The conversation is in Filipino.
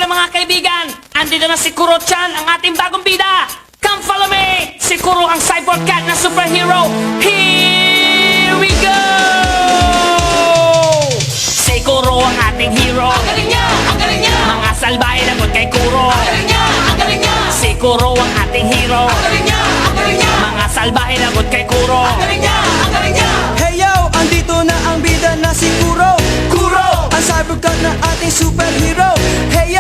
pala mga kaibigan, andito na si Kuro-chan, ang ating bagong bida. Come follow me! Si Kuro ang cyborg cat na superhero. Here we go! Si Kuro ang ating hero. Ang galing niya! Ang galing niya! Mga salbahe lagot kay Kuro. Ang galing niya! Ang galing niya! Si Kuro ang ating hero. Ang galing niya! Ang galing niya! Mga salbahe lagot kay Kuro. Ang galing niya! Ang galing niya! Hey yo, andito na ang bida na si Kuro. Kuro! Ang cybercat na ating superhero. Hey